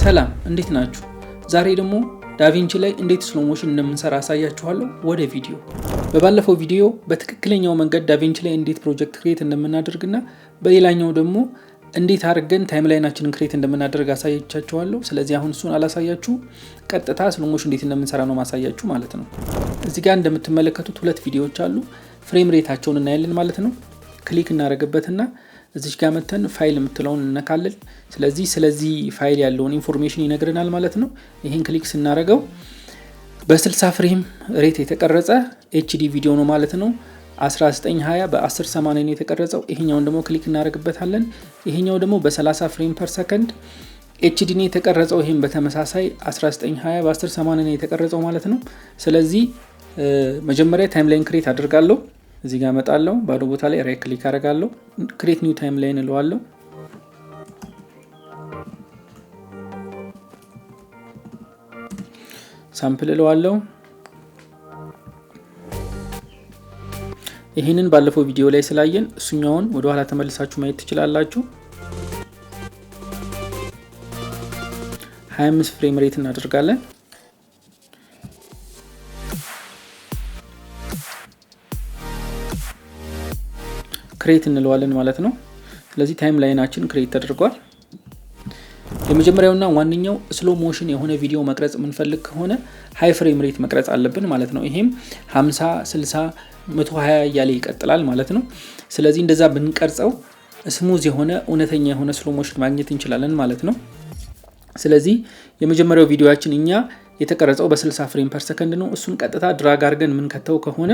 ሰላም እንዴት ናችሁ? ዛሬ ደግሞ ዳቪንቺ ላይ እንዴት ስሎ ሞሽን እንደምንሰራ አሳያችኋለሁ። ወደ ቪዲዮ። በባለፈው ቪዲዮ በትክክለኛው መንገድ ዳቪንቺ ላይ እንዴት ፕሮጀክት ክሬት እንደምናደርግና በሌላኛው ደግሞ እንዴት አድርገን ታይምላይናችንን ክሬት እንደምናደርግ አሳያችኋለሁ። ስለዚህ አሁን እሱን አላሳያችሁ፣ ቀጥታ ስሎ ሞሽን እንዴት እንደምንሰራ ነው ማሳያችሁ ማለት ነው። እዚህ ጋር እንደምትመለከቱት ሁለት ቪዲዮዎች አሉ። ፍሬም ሬታቸውን እናያለን ማለት ነው። ክሊክ እናደርግበትና እዚህ ጋር መተን ፋይል የምትለውን እንነካለን። ስለዚህ ፋይል ያለውን ኢንፎርሜሽን ይነግረናል ማለት ነው። ይሄን ክሊክ ስናደርገው በ60 ፍሬም ሬት የተቀረጸ ኤችዲ ቪዲዮ ነው ማለት ነው። 1920 በ1080 ነው የተቀረጸው። ይሄኛውን ደግሞ ክሊክ እናደርግበታለን። ይሄኛው ደግሞ በ30 ፍሬም ፐር ሰከንድ ኤችዲ ነው የተቀረጸው። ይሄም በተመሳሳይ 1920 በ1080 ነው የተቀረጸው ማለት ነው። ስለዚህ መጀመሪያ ታይምላይን ክሬት አድርጋለሁ። እዚህ ጋር መጣለው፣ ባዶ ቦታ ላይ ራይት ክሊክ አደርጋለሁ። ክሬት ኒው ታይምላይን እለዋለሁ። ሳምፕል እለዋለሁ። ይህንን ባለፈው ቪዲዮ ላይ ስላየን እሱኛውን ወደ ኋላ ተመልሳችሁ ማየት ትችላላችሁ። 25 ፍሬም ሬት እናደርጋለን። ክሬት እንለዋለን ማለት ነው። ስለዚህ ታይም ላይናችን ክሬት ተደርጓል። የመጀመሪያውና ዋነኛው ስሎ ሞሽን የሆነ ቪዲዮ መቅረጽ የምንፈልግ ከሆነ ሃይ ፍሬም ሬት መቅረጽ አለብን ማለት ነው። ይሄም 50 60 120 እያለ ይቀጥላል ማለት ነው። ስለዚህ እንደዛ ብንቀርጸው ስሙዝ የሆነ እውነተኛ የሆነ ስሎ ሞሽን ማግኘት እንችላለን ማለት ነው። ስለዚህ የመጀመሪያው ቪዲዮአችን እኛ የተቀረጸው በ60 ፍሬም ፐር ሰከንድ ነው። እሱን ቀጥታ ድራግ አድርገን የምንከተው ከሆነ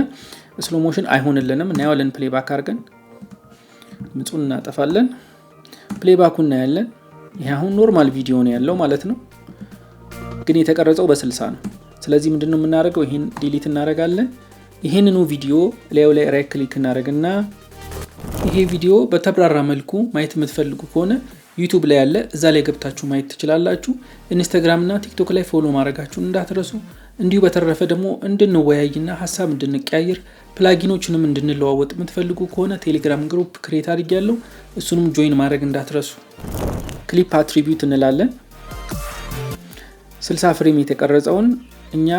ስሎ ሞሽን አይሆንልንም። እናየዋለን። ፕሌይባክ አድርገን ምጹን እናጠፋለን። ፕሌይባኩን እናያለን። ይሄ አሁን ኖርማል ቪዲዮ ነው ያለው ማለት ነው፣ ግን የተቀረጸው በ60 ነው። ስለዚህ ምንድነው የምናደርገው? ይሄን ዲሊት እናደርጋለን። ይሄንኑ ቪዲዮ ላይ ራይት ክሊክ እናደርግና ይሄ ቪዲዮ በተብራራ መልኩ ማየት የምትፈልጉ ከሆነ ዩቲዩብ ላይ ያለ እዛ ላይ ገብታችሁ ማየት ትችላላችሁ። ኢንስታግራም እና ቲክቶክ ላይ ፎሎ ማድረጋችሁን እንዳትረሱ። እንዲሁ በተረፈ ደግሞ እንድንወያይና ሀሳብ እንድንቀያየር ፕላጊኖችንም እንድንለዋወጥ የምትፈልጉ ከሆነ ቴሌግራም ግሩፕ ክሬት አድርጌያለሁ። እሱንም ጆይን ማድረግ እንዳትረሱ። ክሊፕ አትሪቢዩት እንላለን። 60 ፍሬም የተቀረጸውን እኛ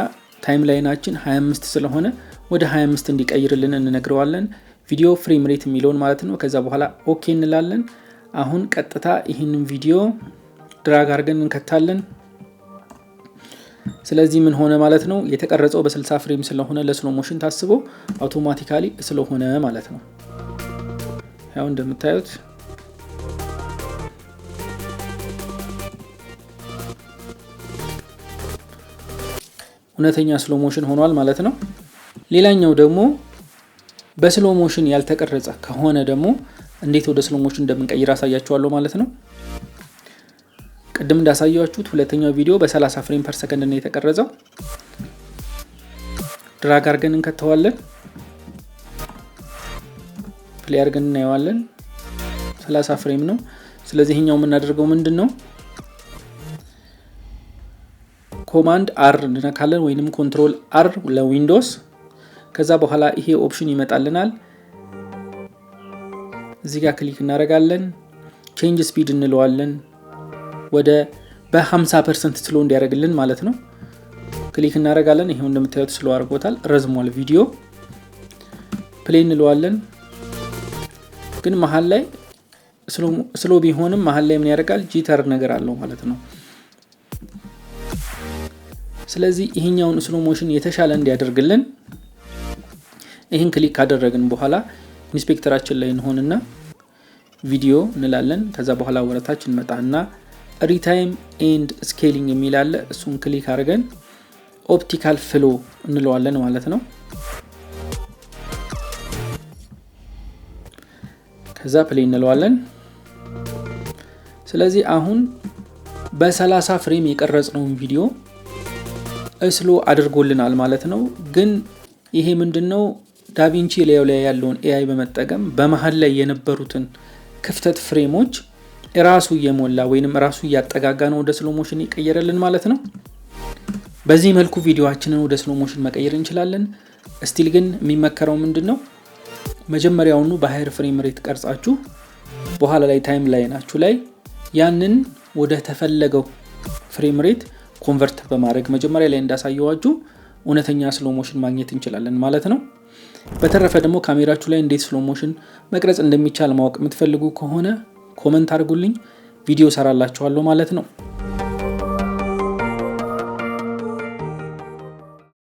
ታይምላይናችን 25 ስለሆነ ወደ 25 እንዲቀይርልን እንነግረዋለን። ቪዲዮ ፍሬም ሬት የሚለውን ማለት ነው። ከዛ በኋላ ኦኬ እንላለን። አሁን ቀጥታ ይህንን ቪዲዮ ድራግ አድርገን እንከታለን። ስለዚህ ምን ሆነ ማለት ነው? የተቀረጸው በ60 ፍሬም ስለሆነ ለስሎ ሞሽን ታስቦ አውቶማቲካሊ ስለሆነ ማለት ነው። ያው እንደምታዩት እውነተኛ ስሎ ሞሽን ሆኗል ማለት ነው። ሌላኛው ደግሞ በስሎ ሞሽን ያልተቀረጸ ከሆነ ደግሞ እንዴት ወደ ስሎ ሞሽን እንደምንቀይር አሳያችኋለሁ ማለት ነው። ቅድም እንዳሳያችሁት ሁለተኛው ቪዲዮ በ30 ፍሬም ፐር ሰከንድ ነው የተቀረጸው። ድራግ አድርገን እንከተዋለን። ፕሌይ አድርገን እናየዋለን። 30 ፍሬም ነው። ስለዚህ ይሄኛው የምናደርገው ምንድነው? ኮማንድ አር እንነካለን ወይንም ኮንትሮል አር ለዊንዶውስ። ከዛ በኋላ ይሄ ኦፕሽን ይመጣልናል። እዚህ ጋር ክሊክ እናደርጋለን። ቼንጅ ስፒድ እንለዋለን ወደ በ50% ስሎ እንዲያደርግልን ማለት ነው። ክሊክ እናደርጋለን። ይሄው እንደምታዩት ስሎ አድርጎታል፣ ረዝሟል ቪዲዮ። ፕሌይ እንለዋለን። ግን መሀል ላይ ስሎ ቢሆንም መሀል ላይ ምን ያደርጋል? ጂተር ነገር አለው ማለት ነው። ስለዚህ ይሄኛውን ስሎ ሞሽን የተሻለ እንዲያደርግልን ይሄን ክሊክ ካደረግን በኋላ ኢንስፔክተራችን ላይ እንሆንና ቪዲዮ እንላለን። ከዛ በኋላ ወረታች እንመጣና ሪታይም ኤንድ ስኬሊንግ የሚል አለ። እሱን ክሊክ አድርገን ኦፕቲካል ፍሎ እንለዋለን ማለት ነው። ከዛ ፕሌይ እንለዋለን። ስለዚህ አሁን በ30 ፍሬም የቀረጽነውን ቪዲዮ ስሎ አድርጎልናል ማለት ነው። ግን ይሄ ምንድነው? ዳቪንቺ ላይ ያለውን ኤአይ በመጠቀም በመሃል ላይ የነበሩትን ክፍተት ፍሬሞች ራሱ እየሞላ ወይንም ራሱ እያጠጋጋ ነው ወደ ስሎ ሞሽን ይቀየረልን ማለት ነው። በዚህ መልኩ ቪዲዮአችንን ወደ ስሎ ሞሽን መቀየር እንችላለን። ስቲል ግን የሚመከረው ምንድነው? መጀመሪያውኑ በሃየር ፍሬም ሬት ቀርጻችሁ በኋላ ላይ ታይም ላይናችሁ ላይ ያንን ወደ ተፈለገው ፍሬም ሬት ኮንቨርት በማድረግ መጀመሪያ ላይ እንዳሳየዋችሁ እውነተኛ ስሎ ሞሽን ማግኘት እንችላለን ማለት ነው። በተረፈ ደግሞ ካሜራችሁ ላይ እንዴት ስሎ ሞሽን መቅረጽ እንደሚቻል ማወቅ የምትፈልጉ ከሆነ ኮመንት አድርጉልኝ፣ ቪዲዮ ሰራላችኋለሁ ማለት ነው።